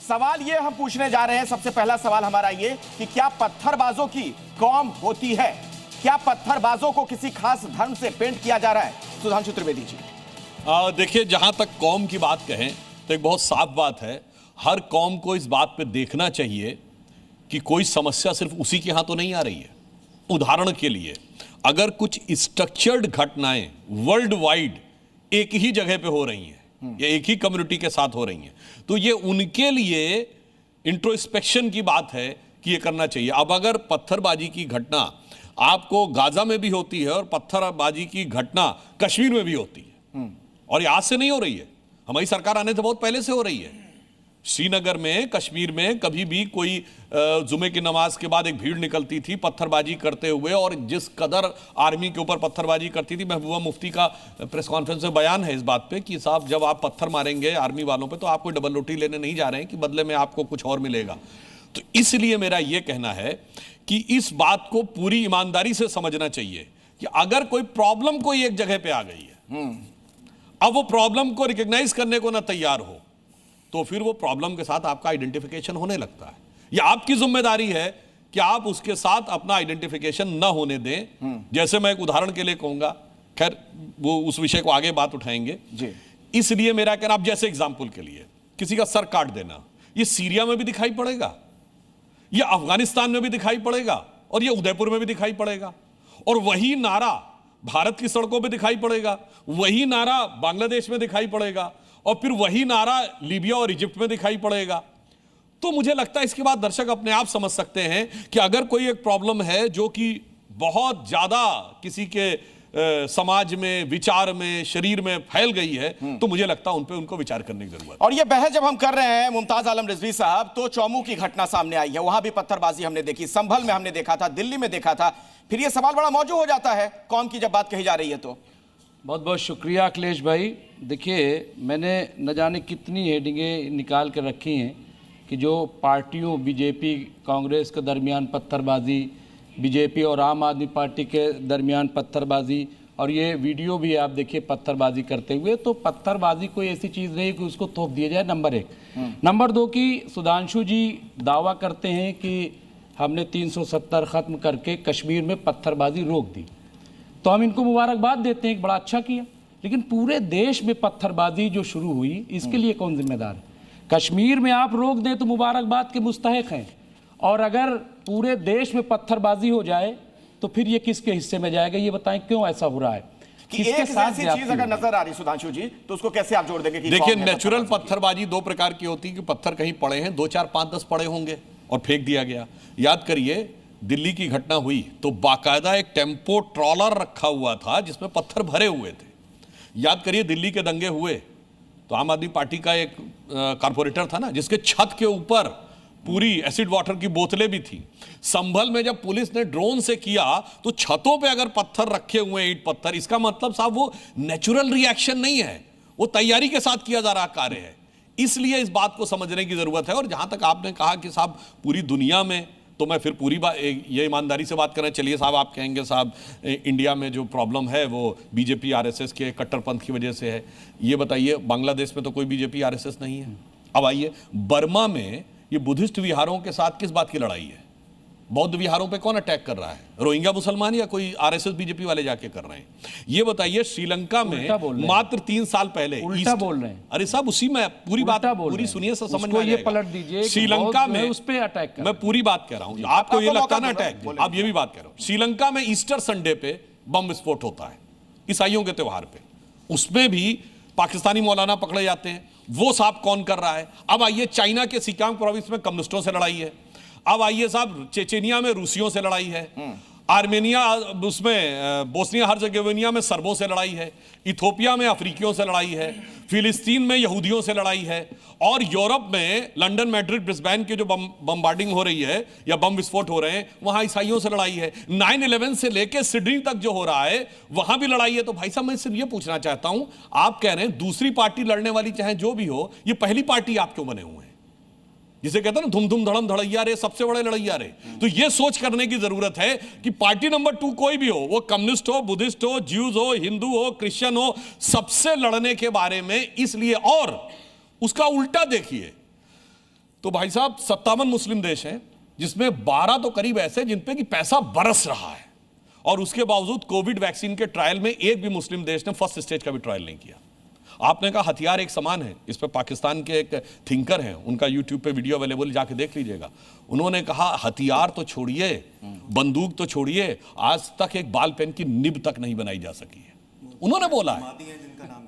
सवाल ये हम पूछने जा रहे हैं, सबसे पहला सवाल हमारा ये कि क्या पत्थरबाजों की कौम होती है? क्या पत्थरबाजों को किसी खास धर्म से पेंट किया जा रहा है? सुधांशु त्रिवेदी जी। देखिए, जहां तक कौम की बात कहें तो एक बहुत साफ बात है, हर कौम को इस बात पे देखना चाहिए कि कोई समस्या सिर्फ उसी के यहां तो नहीं आ रही है। उदाहरण के लिए, अगर कुछ स्ट्रक्चर्ड घटनाएं वर्ल्ड वाइड एक ही जगह पे हो रही हैं या एक ही कम्युनिटी के साथ हो रही हैं, तो ये उनके लिए इंट्रोस्पेक्शन की बात है कि ये करना चाहिए। अब अगर पत्थरबाजी की घटना आपको गाजा में भी होती है और पत्थरबाजी की घटना कश्मीर में भी होती है, और ये आज से नहीं हो रही है, हमारी सरकार आने से बहुत पहले से हो रही है। श्रीनगर में, कश्मीर में कभी भी कोई जुमे की नमाज के बाद एक भीड़ निकलती थी पत्थरबाजी करते हुए, और जिस कदर आर्मी के ऊपर पत्थरबाजी करती थी। महबूबा मुफ्ती का प्रेस कॉन्फ्रेंस में बयान है इस बात पे कि साहब, जब आप पत्थर मारेंगे आर्मी वालों पे तो आप कोई डबल रोटी लेने नहीं जा रहे हैं कि बदले में आपको कुछ और मिलेगा। तो इसलिए मेरा यह कहना है कि इस बात को पूरी ईमानदारी से समझना चाहिए कि अगर कोई प्रॉब्लम कोई एक जगह पे आ गई है, अब वो प्रॉब्लम को रिकॉग्नाइज करने को ना तैयार हो, तो फिर वो प्रॉब्लम के साथ आपका आइडेंटिफिकेशन होने लगता है। यह आपकी जिम्मेदारी है कि आप उसके साथ अपना आइडेंटिफिकेशन ना होने दें। जैसे मैं एक उदाहरण के लिए कहूंगा, खैर वो उस विषय को आगे बात उठाएंगे जी। इसलिए मेरा कहना, आप जैसे एग्जाम्पल के लिए किसी का सर काट देना, ये सीरिया में भी दिखाई पड़ेगा, ये अफगानिस्तान में भी दिखाई पड़ेगा, और ये उदयपुर में भी दिखाई पड़ेगा, और वही नारा भारत की सड़कों पे दिखाई पड़ेगा, वही नारा बांग्लादेश में दिखाई पड़ेगा, और फिर वही नारा लीबिया और इजिप्ट में दिखाई पड़ेगा। तो मुझे लगता है इसके बाद दर्शक अपने आप समझ सकते हैं कि अगर कोई एक प्रॉब्लम है जो कि बहुत ज्यादा किसी के समाज में, विचार में, शरीर में फैल गई है, तो मुझे लगता है उन पे उनको विचार करने की जरूरत है। और ये बहस जब हम कर रहे हैं मुमताज आलम रिजवी साहब, तो चौमू की घटना सामने आई है, वहां भी पत्थरबाजी हमने देखी, संभल में हमने देखा था, दिल्ली में देखा था। फिर ये सवाल बड़ा मौजूद हो जाता है कौम की जब बात कही जा रही है। तो बहुत बहुत शुक्रिया अखिलेश भाई। देखिए, मैंने न जाने कितनी हेडिंगें निकाल कर रखी हैं कि जो पार्टियों बीजेपी कांग्रेस के दरमियान पत्थरबाजी, बीजेपी और आम आदमी पार्टी के दरमियान पत्थरबाजी, और ये वीडियो भी आप देखिए पत्थरबाजी करते हुए। तो पत्थरबाजी कोई ऐसी चीज़ नहीं कि उसको थोप दिया जाए, नंबर एक। नंबर दो कि सुधांशु जी दावा करते हैं कि हमने 370 ख़त्म करके कश्मीर में पत्थरबाजी रोक दी, तो हम इनको मुबारकबाद देते हैं, बड़ा अच्छा किया। लेकिन पूरे देश में पत्थरबाजी जो शुरू हुई, इसके लिए कौन जिम्मेदार है? कश्मीर में आप रोक दें तो मुबारकबाद के मुस्तहिक हैं, और अगर पूरे देश में पत्थरबाजी हो जाए तो फिर ये किसके हिस्से में जाएगा? ये बताएं क्यों ऐसा हो रहा है? कि एक ऐसी चीज अगर नजर आ रही सुधांशु जी, तो उसको कैसे आप जोड़ देंगे? देखिए, नेचुरल पत्थरबाजी दो प्रकार की होती है कि पत्थर कहीं पड़े हैं, 2 4 5 10 पड़े होंगे और फेंक दिया गया। याद करिए, दिल्ली की घटना हुई तो बाकायदा एक टेम्पो ट्रॉलर रखा हुआ था जिसमें पत्थर भरे हुए थे। याद करिए, दिल्ली के दंगे हुए तो आम आदमी पार्टी का एक कारपोरेटर था ना, जिसके छत के ऊपर पूरी एसिड वाटर की बोतलें भी थी। संभल में जब पुलिस ने ड्रोन से किया तो छतों पे अगर पत्थर रखे हुए हैं, ईंट पत्थर, इसका मतलब साहब वो नेचुरल रिएक्शन नहीं है, वो तैयारी के साथ किया जा रहा कार्य है। इसलिए इस बात को समझने की जरूरत है। और जहां तक आपने कहा कि साहब पूरी दुनिया में, तो मैं फिर पूरी बात ये ईमानदारी से बात करें। चलिए साहब, आप कहेंगे साहब इंडिया में जो प्रॉब्लम है वो बीजेपी आरएसएस के कट्टरपंथ की वजह से है। ये बताइए, बांग्लादेश में तो कोई बीजेपी आरएसएस नहीं है। अब आइए, बर्मा में ये बुद्धिस्ट विहारों के साथ किस बात की लड़ाई है? बौद्ध विहारों पे कौन अटैक कर रहा है? रोहिंग्या मुसलमान या कोई आरएसएस बीजेपी वाले जाके कर रहे हैं? ये बताइए, श्रीलंका में मात्र 3 साल पहले उल्टा बोल रहे हैं। अरे साहब, उसी में पूरी बात पूरी सुनिए, सब समझ में आ जाएगा। पलट दीजिए। श्रीलंका में उस पे अटैक, मैं पूरी बात कह रहा हूं, आपको ये लगता ना अटैक, आप ये भी बात कह रहे हो। श्रीलंका में ईस्टर संडे पे बम विस्फोट होता है, ईसाइयों के त्योहार पे, उसमें भी पाकिस्तानी मौलाना पकड़े जाते हैं। वो साहब कौन कर रहा है? अब आइए, चाइना के सिक्किम प्रोविंस में कम्युनिस्टों से लड़ाई है। अब आइए साहब, चेचेनिया में रूसियों से लड़ाई है। आर्मेनिया, उसमें बोस्निया हर्जेगोविना में सर्बों से लड़ाई है। इथोपिया में अफ्रीकियों से लड़ाई है। फिलिस्तीन में यहूदियों से लड़ाई है। और यूरोप में लंदन, मैड्रिड, ब्रिस्बेन के जो बमबार्डिंग हो रही है या बम विस्फोट हो रहे हैं, वहां ईसाइयों से लड़ाई है। 9/11 से लेकर सिडनी तक जो हो रहा है, वहां भी लड़ाई है। तो भाई साहब, मैं सिर्फ ये पूछना चाहता हूं, आप कह रहे हैं दूसरी पार्टी लड़ने वाली चाहे जो भी हो, ये पहली पार्टी आप क्यों बने हुए हैं? जिसे कहते हैं ना, धुम धुम धड़म धड़ैया रे, सबसे बड़े लड़ैया रे। तो यह सोच करने की जरूरत है कि पार्टी नंबर 2 कोई भी हो, वो कम्युनिस्ट हो, बुद्धिस्ट हो, ज्यूज हो, हिंदू हो, क्रिश्चियन हो, सबसे लड़ने के बारे में। इसलिए, और उसका उल्टा देखिए, तो भाई साहब 57 मुस्लिम देश हैं, जिसमें 12 तो करीब ऐसे जिन पे कि पैसा बरस रहा है, और उसके बावजूद कोविड वैक्सीन के ट्रायल में एक भी मुस्लिम देश ने फर्स्ट स्टेज का भी ट्रायल नहीं किया। आपने कहा हथियार एक समान है, इस पर पाकिस्तान के एक थिंकर हैं, उनका यूट्यूब पे वीडियो अवेलेबल, जाके देख लीजिएगा। उन्होंने कहा हथियार तो छोड़िए, बंदूक तो छोड़िए, आज तक एक बाल पेन की निब तक नहीं बनाई जा सकी है। उन्होंने बोला है,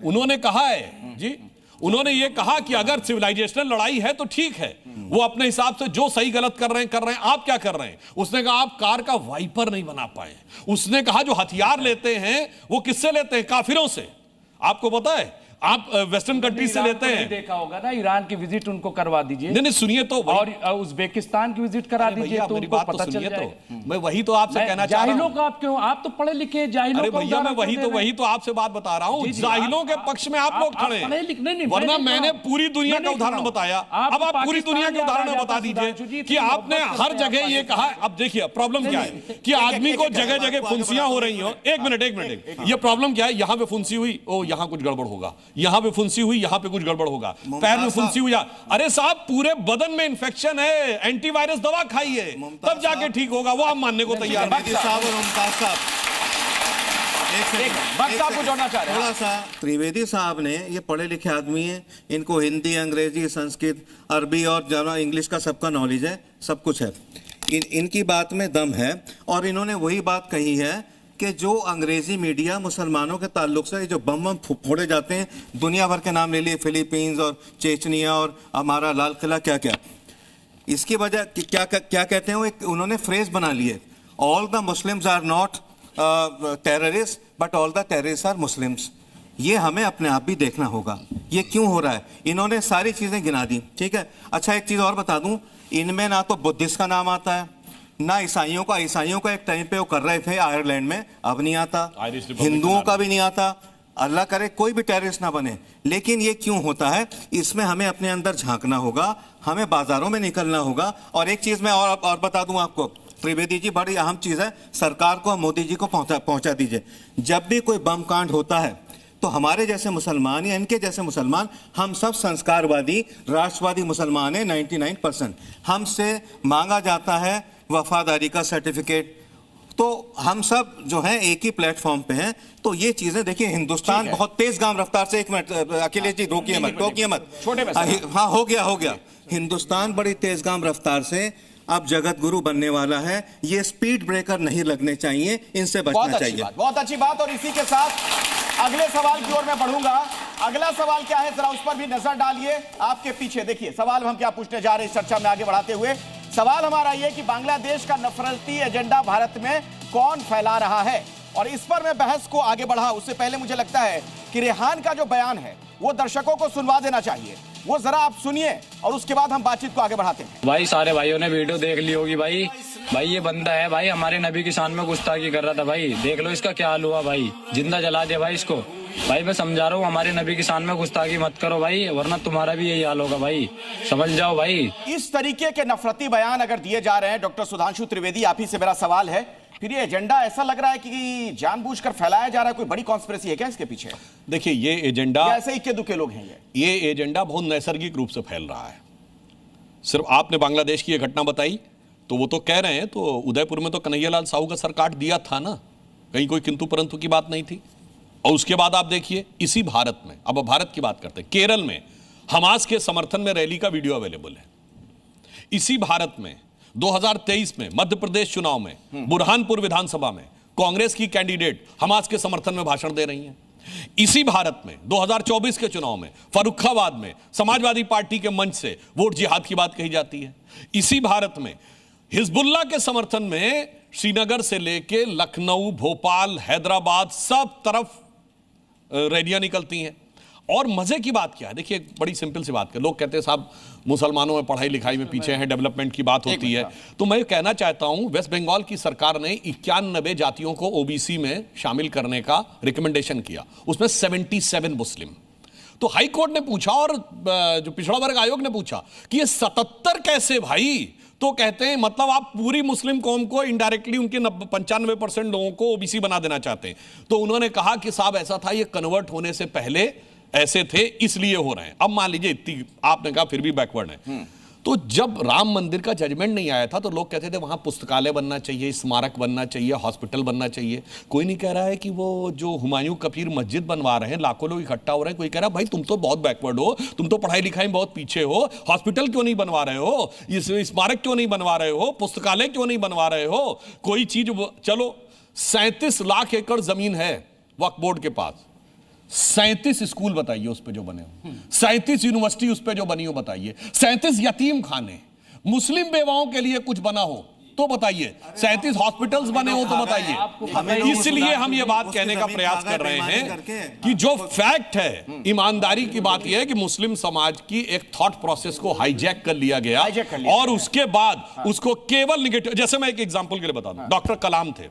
उन्होंने कहा है जी, उन्होंने ये कहा कि अगर सिविलाइजेशनल लड़ाई है तो ठीक है, वो अपने हिसाब से जो सही गलत कर रहे हैं, आप क्या कर रहे हैं? उसने कहा आप कार का वाइपर नहीं बना पाए। उसने कहा जो हथियार लेते हैं वो किससे लेते हैं? काफिरों से। आपको पता है, आप वेस्टर्न कंट्री से लेते हैं। देखा होगा ना, ईरान की विजिट उनको करवा दीजिए। नहीं सुनिए तो, और उज्बेकिस्तान की विजिट करा दीजिए तो उनको पता चल जाएगा। तो मैं वही तो आपसे कहना चाह रहा हूं। जाहिलों का आप क्यों, आप तो पढ़े लिखे जाहिलों का भैया, मैं वही तो आपसे बात बता रहा हूं। जाहिलों के पक्ष में आप लोग खड़े हैं, वरना मैंने पूरी दुनिया का उदाहरण बताया। अब आप पूरी दुनिया के उदाहरण बता दीजिए कि आपने हर जगह ये कहा। अब देखिए प्रॉब्लम क्या है कि आदमी को जगह जगह फुंसियां हो रही हो। एक मिनट, ये प्रॉब्लम क्या है? यहां पे फुंसी हुई, ओ यहां कुछ गड़बड़ होगा, यहां पे फुंसी हुई, यहां पे कुछ गड़बड़ होगा, पैर में फुंसी हुई। अरे साहब, पूरे बदन में इंफेक्शन है, एंटीवायरस दवा खाइए, तब जाके ठीक होगा। वो आप मानने को तैयार हैं। थोड़ा सा त्रिवेदी साहब ने, ये पढ़े लिखे आदमी हैं, इनको हिंदी, अंग्रेजी, संस्कृत, अरबी और ज़्यादा इंग्लिश का सबका नॉलेज है, सब कुछ है। इनकी बात में दम है, और इन्होंने वही बात कही है कि जो अंग्रेजी मीडिया मुसलमानों के ताल्लुक से जो बम फोड़े जाते हैं, दुनिया भर के नाम ले लिए, फिलीपींस और चेचनिया और हमारा लाल किला, क्या क्या, इसकी वजह क्या कहते हैं? उन्होंने फ्रेज बना लिए, all the Muslims are not terrorist but all the terrorist are Muslims. ये हमें अपने आप भी देखना होगा, ये क्यों हो रहा है। इन्होंने सारी चीज़ें गिना दी, ठीक है। अच्छा, एक चीज़ और बता दूं, इनमें ना तो बुद्धिस्ट का नाम आता है, ना ईसाइयों का एक टाइम पे वो कर रहे थे आयरलैंड में, अब नहीं आता, हिंदुओं का भी नहीं आता। अल्लाह करे कोई भी टेररिस्ट ना बने, लेकिन ये क्यों होता है? इसमें हमें अपने अंदर झांकना होगा, हमें बाजारों में निकलना होगा। और एक चीज़ मैं और बता दूं आपको, त्रिवेदी जी, बड़ी अहम चीज़ है, सरकार को, मोदी जी को पहुंचा दीजिए। जब भी कोई बम कांड होता है तो हमारे जैसे मुसलमान या इनके जैसे मुसलमान, हम सब संस्कारवादी राष्ट्रवादी मुसलमान हैं 99%। हमसे मांगा जाता है वफादारी का सर्टिफिकेट, तो हम सब जो हैं एक ही प्लेटफॉर्म पे हैं। तो ये चीजें देखिए, हिंदुस्तान बहुत तेज गाम रफ्तार से, एक मिनट अखिलेश जी रोकिए मत, छोटे में हाँ हो गया। हिंदुस्तान बड़ी तेज गाम रफ्तार से अब जगत गुरु बनने वाला है। ये स्पीड ब्रेकर नहीं लगने चाहिए, इनसे बचना चाहिए। बहुत अच्छी बात। और इसी के साथ अगले सवाल की ओर मैं बढ़ूंगा। अगला सवाल क्या है, जरा उस पर भी नजर डालिए। आपके पीछे देखिए सवाल हम क्या पूछने जा रहे हैं, इस चर्चा में आगे बढ़ाते हुए। सवाल हमारा ये कि बांग्लादेश का नफरती एजेंडा भारत में कौन फैला रहा है, और इस पर मैं बहस को आगे बढ़ा उससे पहले मुझे लगता है कि रेहान का जो बयान है वो दर्शकों को सुनवा देना चाहिए। वो जरा आप सुनिए और उसके बाद हम बातचीत को आगे बढ़ाते हैं। भाई सारे भाइयों ने वीडियो देख ली होगी। भाई ये बंदा है भाई, हमारे नबी की शान में गुस्ताखी कर रहा था। भाई देख लो इसका क्या हाल हुआ, भाई जिंदा जला दिया भाई इसको। भाई मैं समझा रहा हूँ, हमारे नबी की शान में गुस्ताखी मत करो भाई, वरना तुम्हारा भी यही हाल होगा भाई, समझ जाओ भाई। इस तरीके के नफरती बयान अगर दिए जा रहे हैं, डॉक्टर सुधांशु त्रिवेदी, आप ही से मेरा सवाल है, फिर ये एजेंडा ऐसा लग रहा है कि जानबूझकर फैलाया जा रहा है, कोई बड़ी कॉन्स्पिरेसी है क्या इसके पीछे? देखिए, ये एजेंडा, ऐसे इक्के दुक्के लोग हैं, ये एजेंडा बहुत नैसर्गिक रूप से फैल रहा है। सिर्फ आपने बांग्लादेश की ये घटना बताई तो वो तो कह रहे हैं, तो उदयपुर में तो कन्हैयालाल साहू का सर काट दिया था ना, कहीं कोई किंतु परंतु की बात नहीं थी। और उसके बाद आप देखिए, इसी भारत में, अब भारत की बात करते हैं, केरल में हमास के समर्थन में रैली का वीडियो अवेलेबल है। इसी भारत में 2023 में मध्य प्रदेश चुनाव में बुरहानपुर विधानसभा में कांग्रेस की कैंडिडेट हमास के समर्थन में भाषण दे रही हैं। इसी भारत में 2024 के चुनाव में फर्रुखाबाद में समाजवादी पार्टी के मंच से वोट जिहाद की बात कही जाती है। इसी भारत में हिजबुल्लाह के समर्थन में श्रीनगर से लेके लखनऊ, भोपाल, हैदराबाद, सब तरफ रैलियां निकलती हैं। और मजे की बात क्या है, देखिए बड़ी सिंपल सी बात है, लोग कहते हैं साहब मुसलमानों में पढ़ाई लिखाई में पीछे हैं, डेवलपमेंट की बात होती है, तो मैं कहना चाहता हूं, वेस्ट बंगाल की सरकार ने 91 जातियों को ओबीसी में शामिल करने का रिकमेंडेशन किया, उसमें 77 मुस्लिम। तो हाई कोर्ट ने पूछा और जो पिछड़ा वर्ग आयोग ने पूछा कि ये 77 कैसे भाई, तो कहते हैं मतलब आप पूरी मुस्लिम कौम को इनडायरेक्टली उनके 95% लोगों को ओबीसी बना देना चाहते हैं। तो उन्होंने कहा कि साहब ऐसा था, ये कन्वर्ट होने से पहले ऐसे थे इसलिए हो रहे हैं। अब मान लीजिए इतनी आपने कहा फिर भी बैकवर्ड है, तो जब राम मंदिर का जजमेंट नहीं आया था तो लोग कहते थे वहां पुस्तकालय बनना चाहिए, स्मारक बनना चाहिए, हॉस्पिटल बनना चाहिए। कोई नहीं कह रहा है कि वो जो हुमायूं कबीर मस्जिद बनवा रहे हैं, लाखों लोग इकट्ठा हो रहे हैं, कोई कह रहा है भाई तुम तो बहुत बैकवर्ड हो, तुम तो पढ़ाई लिखाई में बहुत पीछे हो, हॉस्पिटल क्यों नहीं बनवा रहे हो, स्मारक क्यों नहीं बनवा रहे हो, पुस्तकालय क्यों नहीं बनवा रहे हो, कोई चीज। चलो 37 लाख एकड़ जमीन है वक्फ बोर्ड के पास, 37 स्कूल बताइए उस पे जो बने हो, 37 यूनिवर्सिटी उस पे जो बनी हो बताइए, 37 यतीम खाने, मुस्लिम बेवाओं के लिए कुछ बना हो तो बताइए, 37 हॉस्पिटल्स बने हो तो बताइए। इसलिए हम ये बात कहने का प्रयास कर रहे हैं कि जो फैक्ट है, ईमानदारी की बात यह है कि मुस्लिम समाज की एक थॉट प्रोसेस को हाईजैक कर लिया गया और उसके बाद उसको केवल निगेटिव। जैसे मैं एक एग्जांपल के लिए बता दूं, डॉक्टर कलाम थे,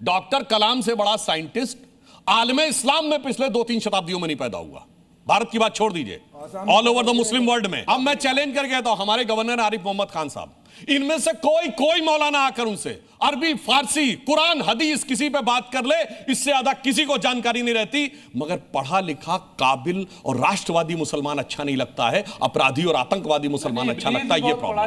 डॉक्टर कलाम से बड़ा साइंटिस्ट आलमे इस्लाम में पिछले 2-3 शताब्दियों में नहीं पैदा हुआ। भारत की बात छोड़ दीजिए, all over the Muslim world में। अब मैं चैलेंज करके कहता हूं, हमारे गवर्नर आरिफ मोहम्मद खान साहब, इनमें से कोई मौलाना आकर उनसे अरबी, फारसी, कुरान, हदीस किसी पे बात कर ले, इससे ज्यादा किसी को जानकारी नहीं रहती। मगर पढ़ा लिखा, काबिल और राष्ट्रवादी मुसलमान अच्छा नहीं लगता है, अपराधी और आतंकवादी मुसलमान अच्छा लगता है। ये प्रॉब्लम